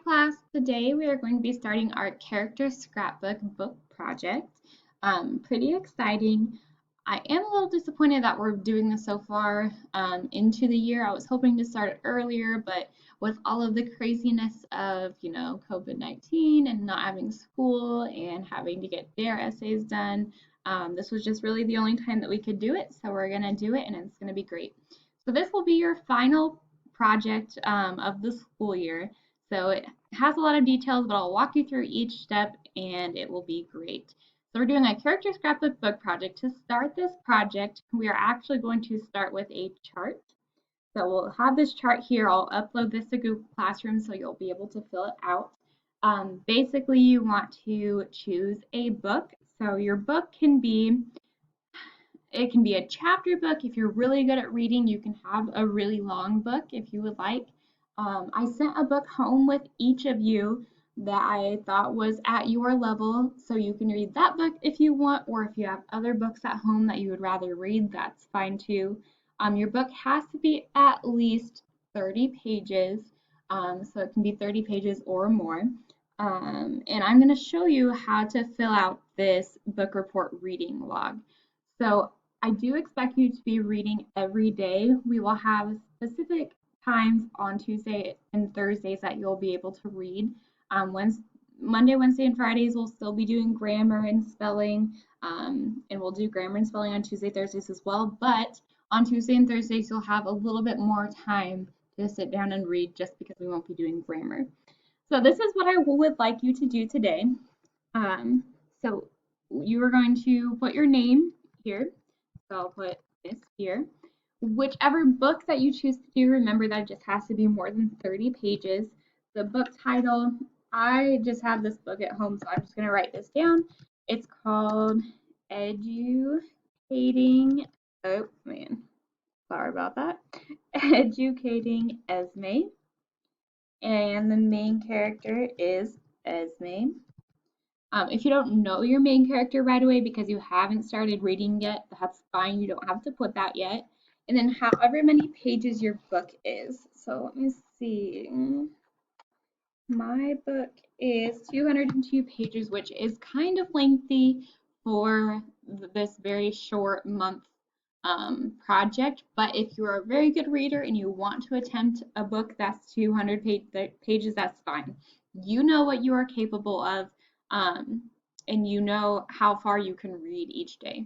class, today we are going to be starting our character scrapbook book project. Pretty exciting. I am a little disappointed that we're doing this so far into the year. I was hoping to start it earlier, but with all of the craziness of, COVID-19 and not having school and having to get their essays done, this was just really the only time that we could do it. So we're going to do it and it's going to be great. So this will be your final project of the school year. So it has a lot of details, but I'll walk you through each step and it will be great. So we're doing a character scrapbook book project. To start this project, we are actually going to start with a chart. So we'll have this chart here. I'll upload this to Google Classroom so you'll be able to fill it out. Basically, you want to choose a book. So your book can be a chapter book. If you're really good at reading, you can have a really long book if you would like. I sent a book home with each of you that I thought was at your level, so you can read that book if you want, or if you have other books at home that you would rather read, that's fine too. Your book has to be at least 30 pages, so it can be 30 pages or more. And I'm going to show you how to fill out this book report reading log. So I do expect you to be reading every day. We will have specific times on Tuesday and Thursdays that you'll be able to read. Monday, Wednesday, and Fridays we'll still be doing grammar and spelling, and we'll do grammar and spelling on Tuesday, Thursdays as well. But on Tuesday and Thursdays you'll have a little bit more time to sit down and read just because we won't be doing grammar. So this is what I would like you to do today. So you are going to put your name here. So I'll put this here. Whichever book that you choose to do, remember that it just has to be more than 30 pages. The book title, I just have this book at home, so I'm just going to write this down. It's called Educating, oh man, sorry about that. Educating Esme. And the main character is Esme. If you don't know your main character right away because you haven't started reading yet, that's fine. You don't have to put that yet. And then however many pages your book is. So let me see. My book is 202 pages, which is kind of lengthy for this very short month project. But if you're a very good reader and you want to attempt a book that's 200 pages, that's fine. You know what you are capable of, and you know how far you can read each day.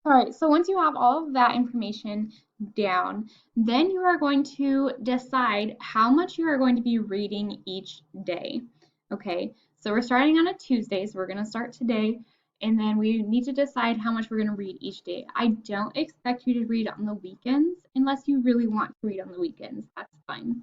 All right, so once you have all of that information down, then you are going to decide how much you are going to be reading each day. Okay, so we're starting on a Tuesday, so we're going to start today, and then we need to decide how much we're going to read each day. I don't expect you to read on the weekends unless you really want to read on the weekends. That's fine.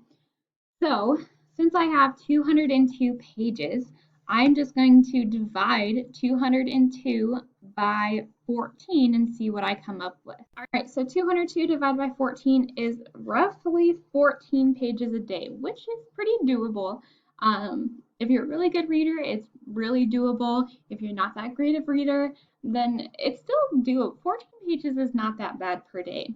So since I have 202 pages, I'm just going to divide 202 by 14 and see what I come up with. All right, so 202 divided by 14 is roughly 14 pages a day, which is pretty doable. If you're a really good reader, it's really doable. If you're not that great of reader, then it's still doable. 14 pages is not that bad per day.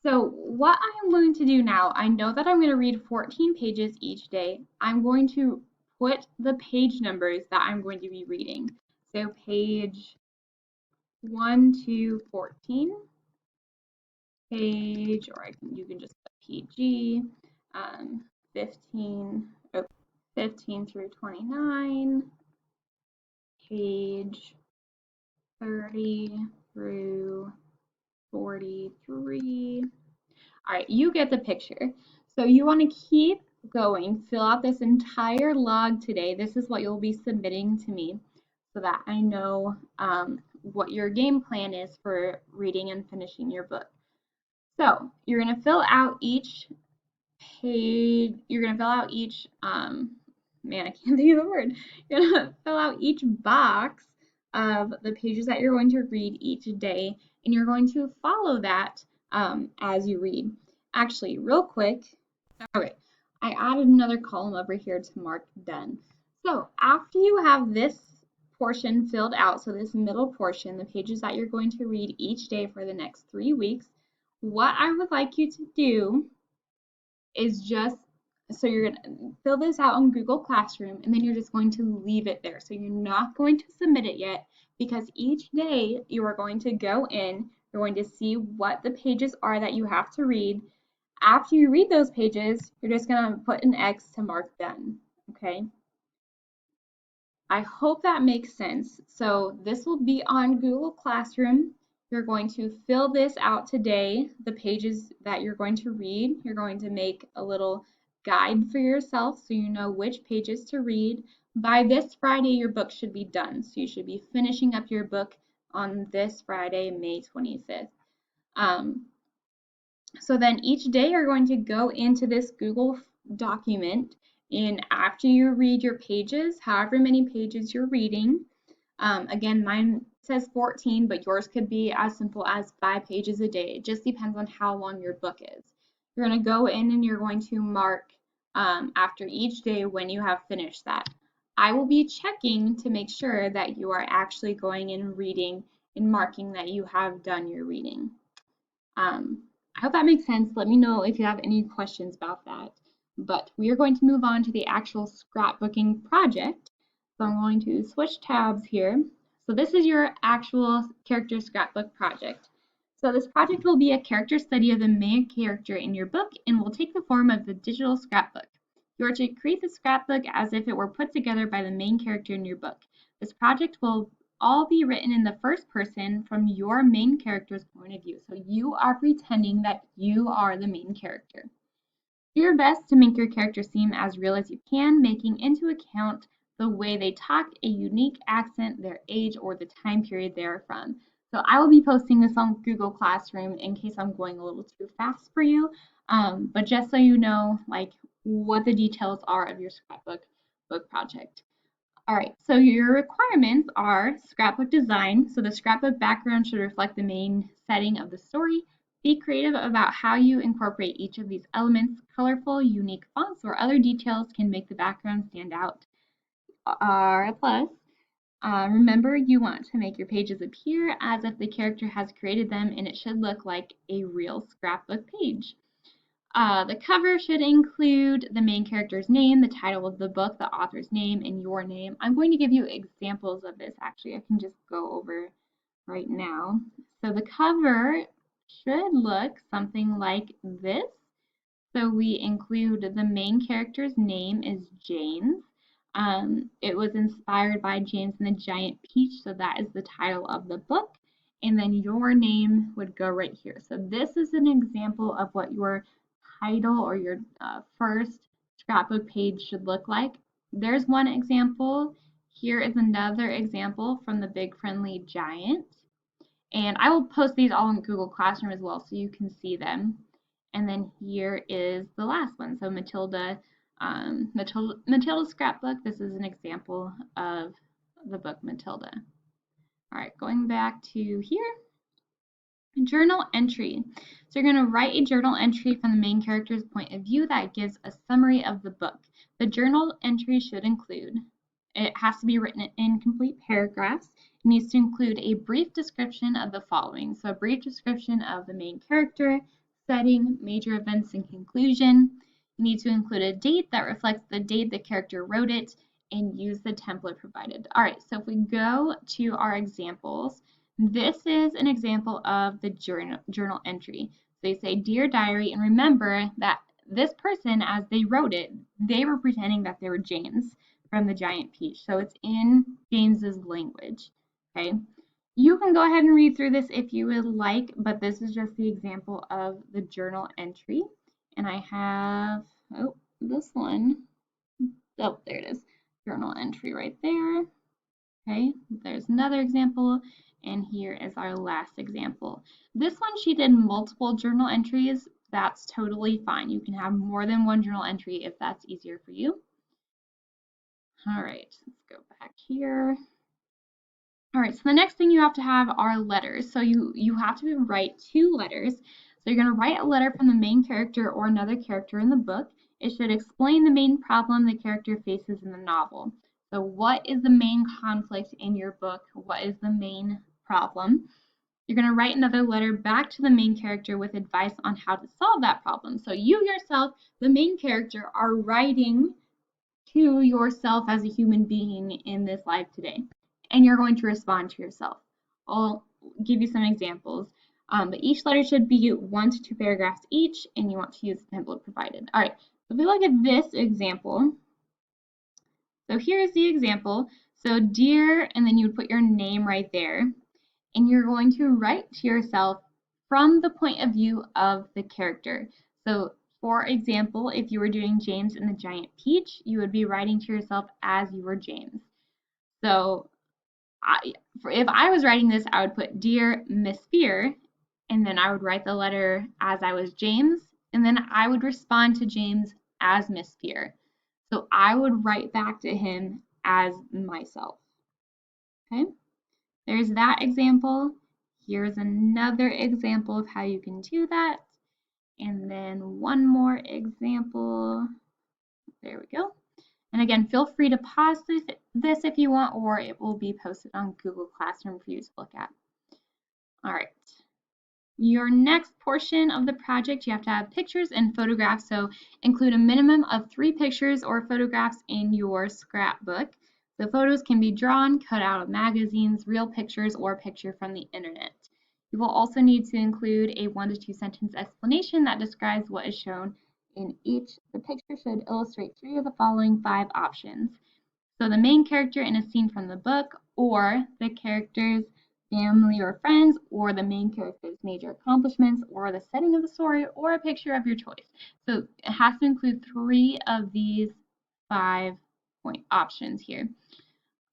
So what I am going to do now, I know that I'm going to read 14 pages each day. I'm going to put the page numbers that I'm going to be reading. So page 1 to 14, page, or you can just put PG, 15 through 29, page 30 through 43. All right, you get the picture. So you want to keep going, fill out this entire log today. This is what you'll be submitting to me so that I know what your game plan is for reading and finishing your book. So you're going to fill out each page, you're going to fill out each, man, I can't think of the word. You're going to fill out each box of the pages that you're going to read each day, and you're going to follow that as you read. Actually, real quick, okay, I added another column over here to mark done. So after you have this portion filled out, so this middle portion, the pages that you're going to read each day for the next 3 weeks, what I would like you to do is just So you're going to fill this out on Google Classroom, and then you're just going to leave it there. So you're not going to submit it yet, because each day you are going to go in, you're going to see what the pages are that you have to read. After you read those pages, you're just going to put an X to mark done. Okay. I hope that makes sense. So this will be on Google Classroom. You're going to fill this out today, the pages that you're going to read. You're going to make a little guide for yourself so you know which pages to read. By this Friday, your book should be done. So you should be finishing up your book on this Friday, May 25th. So then each day you're going to go into this Google document, and after you read your pages, however many pages you're reading, again, mine says 14, but yours could be as simple as 5 pages a day. It just depends on how long your book is. You're going to go in and you're going to mark after each day when you have finished that. I will be checking to make sure that you are actually going and reading and marking that you have done your reading. I hope that makes sense. Let me know if you have any questions about that. But we are going to move on to the actual scrapbooking project. So I'm going to switch tabs here. So this is your actual character scrapbook project. So this project will be a character study of the main character in your book and will take the form of the digital scrapbook. You are to create the scrapbook as if it were put together by the main character in your book. This project will all be written in the first person from your main character's point of view. So you are pretending that you are the main character. Do your best to make your character seem as real as you can, making into account the way they talk, a unique accent, their age, or the time period they are from. So I will be posting this on Google Classroom in case I'm going a little too fast for you. But just so you know, like what the details are of your scrapbook book project. All right, so your requirements are scrapbook design. So the scrapbook background should reflect the main setting of the story. Be creative about how you incorporate each of these elements. Colorful, unique fonts or other details can make the background stand out. Plus, remember you want to make your pages appear as if the character has created them, and it should look like a real scrapbook page. The cover should include the main character's name, the title of the book, the author's name, and your name. I'm going to give you examples of this. Actually, I can just go over right now. So the cover should look something like this. So we include the main character's name is James. It was inspired by James and the Giant Peach, so that is the title of the book. And then your name would go right here. So this is an example of what your title or your first scrapbook page should look like. There's one example. Here is another example from the Big Friendly Giant. And I will post these all in Google Classroom as well so you can see them. And then here is the last one. So Matilda's scrapbook. This is an example of the book Matilda. All right, going back to here. Journal entry. So you're going to write a journal entry from the main character's point of view that gives a summary of the book. The journal entry should include, it has to be written in complete paragraphs. It needs to include a brief description of the following. So a brief description of the main character, setting, major events, and conclusion. You need to include a date that reflects the date the character wrote it, and use the template provided. All right, so if we go to our examples, this is an example of the journal entry. So they say, Dear Diary, and remember that this person, as they wrote it, they were pretending that they were James from the Giant Peach. So it's in James's language, okay? You can go ahead and read through this if you would like, but this is just the example of the journal entry. And I have, oh, this one. Oh, there it is. Journal entry right there. Okay, there's another example, and here is our last example. This one, she did multiple journal entries. That's totally fine. You can have more than one journal entry if that's easier for you. All right, let's go back here. All right, so the next thing you have to have are letters. So you have to write 2 letters. So you're going to write a letter from the main character or another character in the book. It should explain the main problem the character faces in the novel. So what is the main conflict in your book? What is the main problem? you're going to write another letter back to the main character with advice on how to solve that problem. So you yourself, the main character, are writing to yourself as a human being in this life today, and you're going to respond to yourself. I'll give you some examples, but each letter should be 1 to 2 paragraphs each, and you want to use the template provided. All right, so if we look at this example, so here's the example. So dear, and then you would put your name right there, and you're going to write to yourself from the point of view of the character. So for example, if you were doing James and the Giant Peach, you would be writing to yourself as you were James. So if I was writing this, I would put Dear Miss Fear, and then I would write the letter as I was James, and then I would respond to James as Miss Fear. So I would write back to him as myself. Okay, there's that example. Here's another example of how you can do that. And then one more example. There we go. And again, feel free to pause this if you want, or it will be posted on Google Classroom for you to look at. All right. Your next portion of the project, you have to have pictures and photographs. So include a minimum of 3 pictures or photographs in your scrapbook. The photos can be drawn, cut out of magazines, real pictures, or a picture from the internet. You will also need to include a 1 to 2 sentence explanation that describes what is shown in each. The picture should illustrate 3 of the following 5 options. So the main character in a scene from the book, or the character's family or friends, or the main character's major accomplishments, or the setting of the story, or a picture of your choice. So it has to include 3 of these 5 point options here.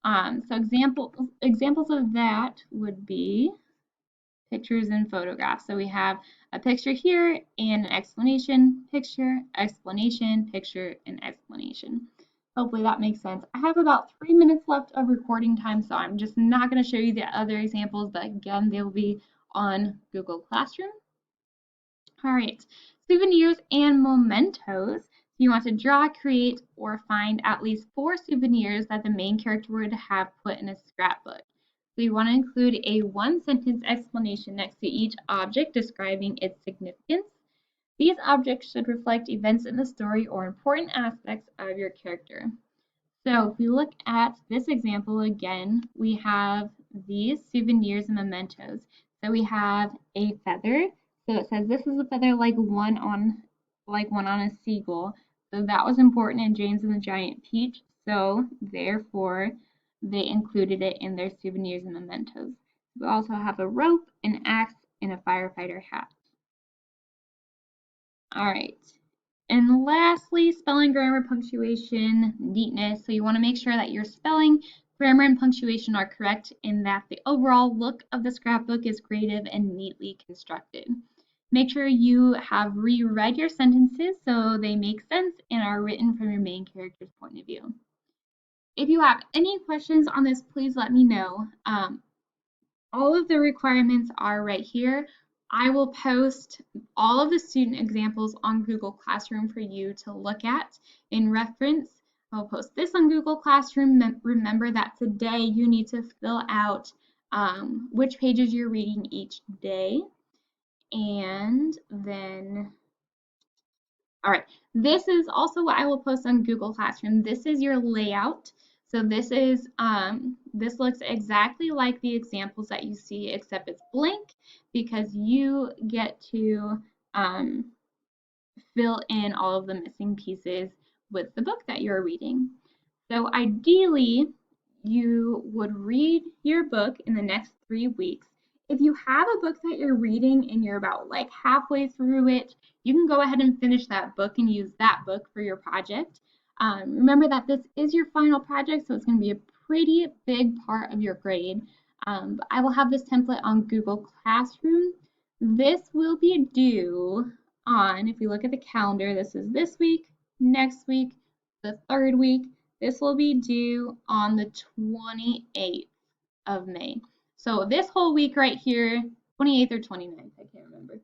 So examples of that would be pictures and photographs. So we have a picture here and an explanation, picture, explanation, picture, and explanation. Hopefully that makes sense. I have about 3 minutes left of recording time, so I'm just not going to show you the other examples, but again, they will be on Google Classroom. All right, souvenirs and mementos. You want to draw, create, or find at least 4 souvenirs that the main character would have put in a scrapbook. So you want to include a 1-sentence explanation next to each object describing its significance. These objects should reflect events in the story or important aspects of your character. So if we look at this example again, we have these souvenirs and mementos. So we have a feather. So it says this is a feather like one on a seagull. So that was important in James and the Giant Peach. So therefore, they included it in their souvenirs and mementos. We also have a rope, an axe, and a firefighter hat. All right. And lastly, spelling, grammar, punctuation, neatness. So you want to make sure that your spelling, grammar, and punctuation are correct and that the overall look of the scrapbook is creative and neatly constructed. Make sure you have reread your sentences so they make sense and are written from your main character's point of view. If you have any questions on this, please let me know. All of the requirements are right here. I will post all of the student examples on Google Classroom for you to look at in reference. I'll post this on Google Classroom. Remember that today you need to fill out which pages you're reading each day. And then, all right, this is also what I will post on Google Classroom. This is your layout. So this looks exactly like the examples that you see, except it's blank because you get to fill in all of the missing pieces with the book that you're reading. So ideally, you would read your book in the next 3 weeks. If you have a book that you're reading and you're about like halfway through it, you can go ahead and finish that book and use that book for your project. Remember that this is your final project, so it's going to be a pretty big part of your grade. I will have this template on Google Classroom. This will be due on, if we look at the calendar, this is this week, next week, the 3rd week. This will be due on the 28th of May. So this whole week right here, 28th or 29th, I can't remember.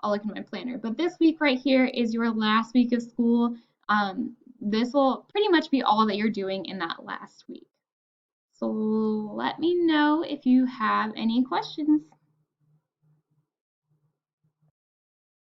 I'll look in my planner. But this week right here is your last week of school. This will pretty much be all that you're doing in that last week. So let me know if you have any questions.